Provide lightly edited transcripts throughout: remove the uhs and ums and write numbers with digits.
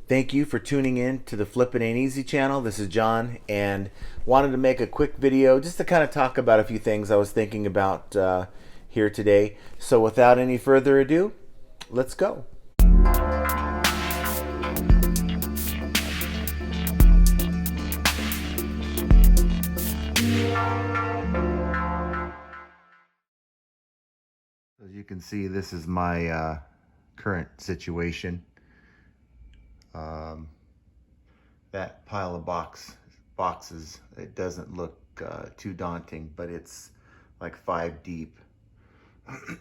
Thank you for tuning in to the Flippin' Ain't Easy channel. This is John, and wanted to make a quick video just to kind of talk about a few things I was thinking about here today. So without any further ado, let's go. As you can see, this is my current situation. That pile of boxes, it doesn't look too daunting, but it's like 5 deep.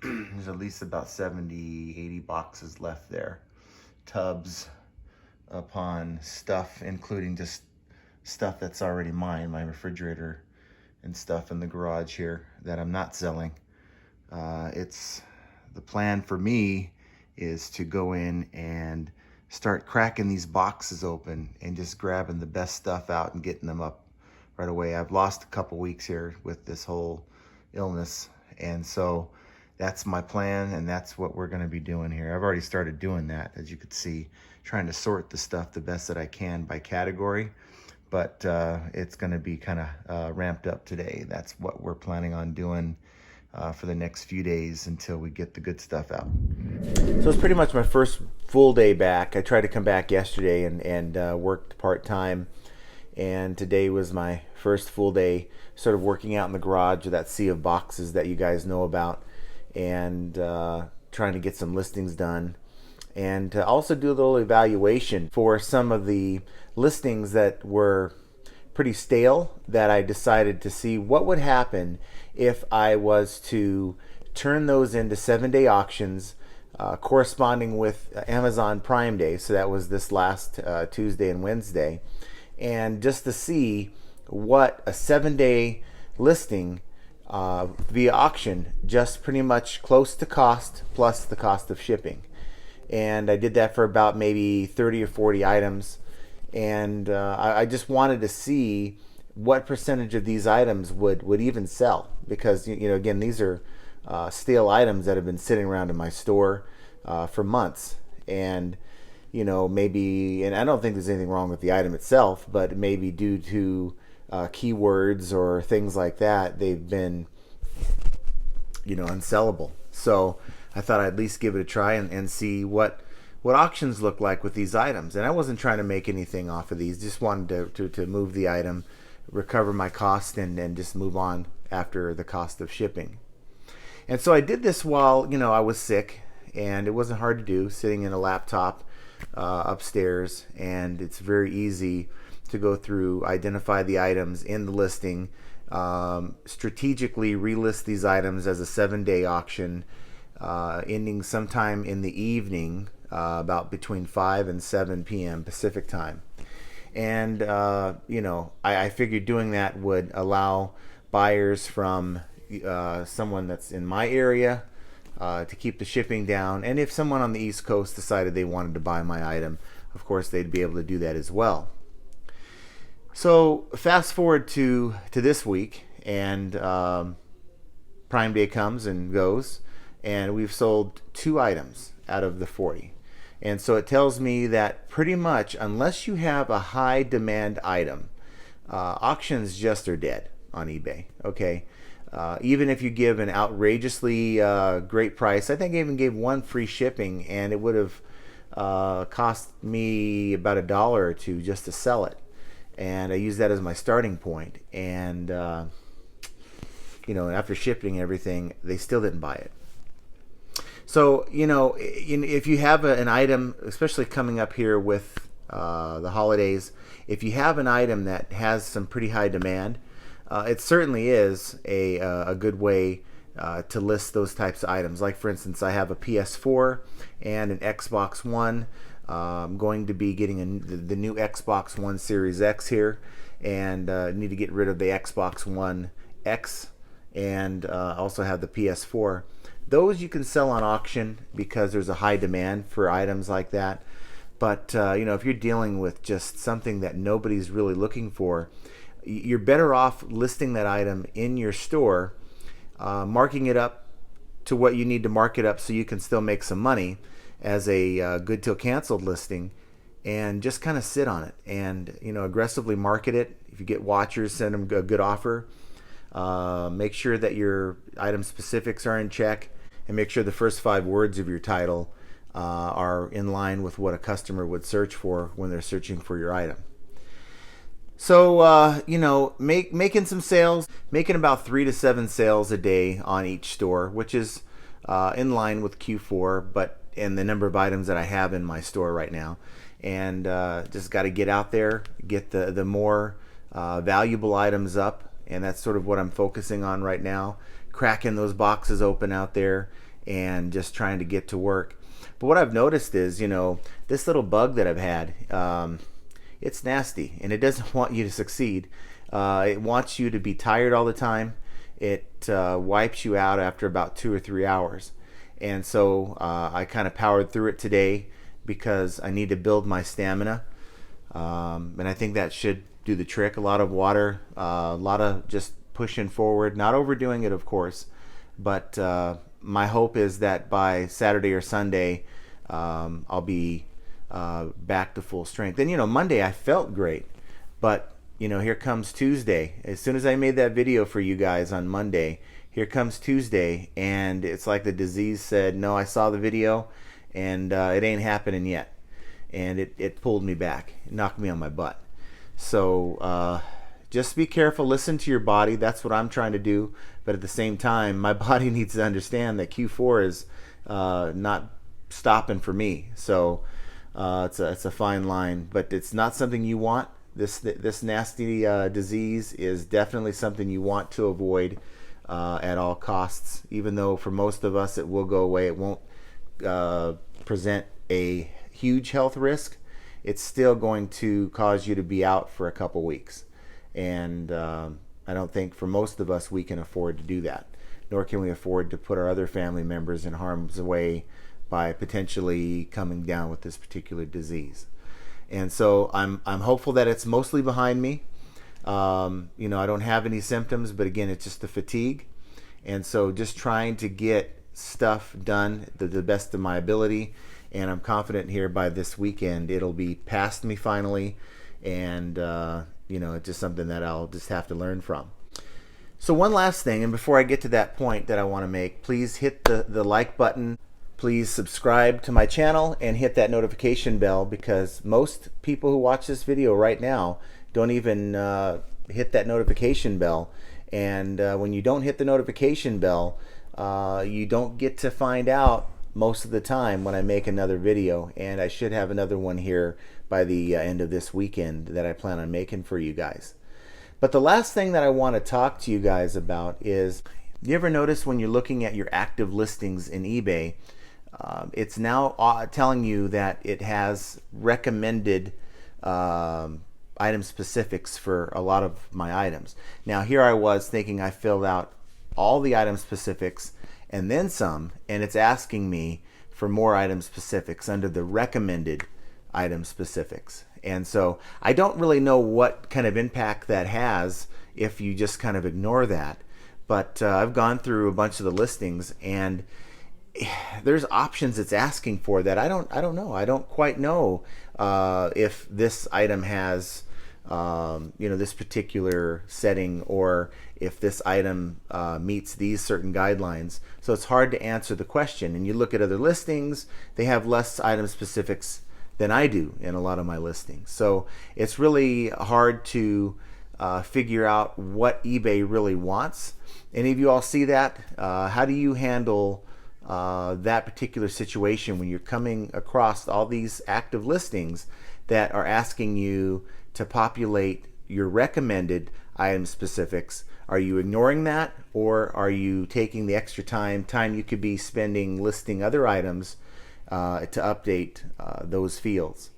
There's at least about 70, 80 boxes left there. Tubs upon stuff, including just stuff that's already mine, my refrigerator and stuff in the garage here that I'm not selling. It's the plan for me is to go in and start cracking these boxes open and just grabbing the best stuff out and getting them up right away. I've lost a couple weeks here with this whole illness, and so that's my plan, and that's what we're going to be doing here. I've already started doing that, as you could see, trying to sort the stuff the best that I can by category, but it's going to be kind of ramped up today. That's what we're planning on doing for the next few days until we get the good stuff out. So it's pretty much my first full day back. I tried to come back yesterday and worked part-time, and today was my first full day sort of working out in the garage with that sea of boxes that you guys know about, and trying to get some listings done, and to also do a little evaluation for some of the listings that were pretty stale, that I decided to see what would happen if I was to turn those into 7-day auctions corresponding with Amazon Prime Day. So that was this last Tuesday and Wednesday, and just to see what a 7-day listing via auction, just pretty much close to cost plus the cost of shipping. And I did that for about maybe 30 or 40 items, and I just wanted to see what percentage of these items would even sell, because again, these are stale items that have been sitting around in my store for months, and maybe, and I don't think there's anything wrong with the item itself, but maybe due to keywords or things like that, they've been unsellable. So I thought I'd at least give it a try and see what auctions look like with these items. And I wasn't trying to make anything off of these, just wanted to move the item, recover my cost, and just move on after the cost of shipping. And so I did this while I was sick, and it wasn't hard to do, sitting in a laptop upstairs, and it's very easy to go through, identify the items in the listing, strategically relist these items as a 7-day auction, ending sometime in the evening, about between 5 and 7 p.m. Pacific time. And I figured doing that would allow buyers from someone that's in my area to keep the shipping down, and if someone on the East Coast decided they wanted to buy my item, of course they'd be able to do that as well. So fast forward to this week, and Prime Day comes and goes, and we've sold 2 items out of the 40. And so it tells me that pretty much, unless you have a high demand item, auctions just are dead on eBay. Okay, even if you give an outrageously great price, I think I even gave 1 free shipping, and it would have cost me about $1 or $2 just to sell it. And I use that as my starting point, and after shipping everything, they still didn't buy it. So if you have an item, especially coming up here with the holidays, if you have an item that has some pretty high demand, it certainly is a good way to list those types of items. Like, for instance, I have a PS4 and an Xbox One. I'm going to be getting the new Xbox One Series X here, and need to get rid of the Xbox One X, and also have the PS4. Those you can sell on auction because there's a high demand for items like that. But if you're dealing with just something that nobody's really looking for, you're better off listing that item in your store, marking it up to what you need to mark it up so you can still make some money as a good till canceled listing, and just kind of sit on it and, you know, aggressively market it. If you get watchers, send them a good offer. Make sure that your item specifics are in check, and make sure the first 5 words of your title are in line with what a customer would search for when they're searching for your item. So, you know, making some sales, making about 3 to 7 sales a day on each store, which is in line with Q4, and the number of items that I have in my store right now. And just got to get out there, get the more valuable items up, and that's sort of what I'm focusing on right now. Cracking those boxes open out there and just trying to get to work. But what I've noticed is, you know, this little bug that I've had, it's nasty, and it doesn't want you to succeed. It wants you to be tired all the time. It wipes you out after about 2 or 3 hours. And so I kind of powered through it today because I need to build my stamina. And I think that should do the trick. A lot of water, a lot of just pushing forward, not overdoing it, of course. But my hope is that by Saturday or Sunday, I'll be back to full strength. And, you know, Monday I felt great, but, you know, here comes Tuesday. As soon as I made that video for you guys on Monday, here comes Tuesday, and it's like the disease said, no, I saw the video, and it ain't happening yet. And it pulled me back, it knocked me on my butt. So just be careful, listen to your body. That's what I'm trying to do. But at the same time, my body needs to understand that Q4 is not stopping for me. So it's a fine line, but it's not something you want. This nasty disease is definitely something you want to avoid at all costs. Even though for most of us it will go away, it won't present a huge health risk. It's still going to cause you to be out for a couple weeks, and I don't think for most of us we can afford to do that, nor can we afford to put our other family members in harm's way by potentially coming down with this particular disease. And so I'm hopeful that it's mostly behind me. You know, I don't have any symptoms, but again, it's just the fatigue. And so just trying to get stuff done the best of my ability. And I'm confident here by this weekend it'll be past me finally. And, you know, it's just something that I'll just have to learn from. So one last thing, and before I get to that point that I want to make, please hit the like button. Please subscribe to my channel and hit that notification bell, because most people who watch this video right now don't even hit that notification bell. And when you don't hit the notification bell, you don't get to find out most of the time when I make another video. And I should have another one here by the end of this weekend that I plan on making for you guys. But the last thing that I want to talk to you guys about is, you ever notice when you're looking at your active listings in eBay, it's now telling you that it has recommended item specifics for a lot of my items. Now here I was thinking I filled out all the item specifics and then some, and it's asking me for more item specifics under the recommended item specifics. And so I don't really know what kind of impact that has if you just kind of ignore that. But I've gone through a bunch of the listings, and there's options it's asking for that I don't know. I don't quite know if this item has you know, this particular setting, or if this item meets these certain guidelines. So it's hard to answer the question. And you look at other listings, they have less item specifics than I do in a lot of my listings. So it's really hard to figure out what eBay really wants. Any of you all see that? How do you handle that particular situation when you're coming across all these active listings that are asking you to populate your recommended item specifics? Are you ignoring that, or are you taking the extra time you could be spending listing other items to update those fields?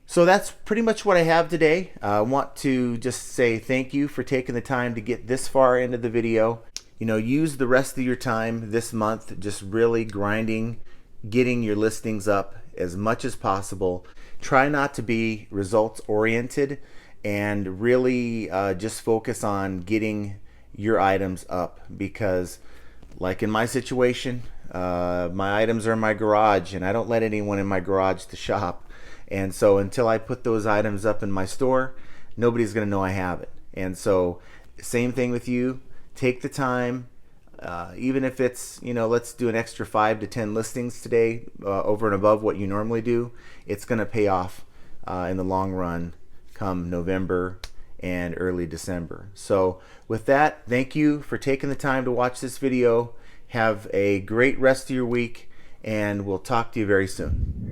So that's pretty much what I have today. I want to just say thank you for taking the time to get this far into the video. You know, use the rest of your time this month just really grinding, getting your listings up as much as possible. Try not to be results oriented, and really just focus on getting your items up, because like in my situation, My items are in my garage, and I don't let anyone in my garage to shop. And so until I put those items up in my store, nobody's going to know I have it. And so same thing with you. Take the time, even if it's, let's do an extra 5 to 10 listings today, over and above what you normally do. It's going to pay off in the long run come November and early December. So with that, thank you for taking the time to watch this video. Have a great rest of your week, and we'll talk to you very soon.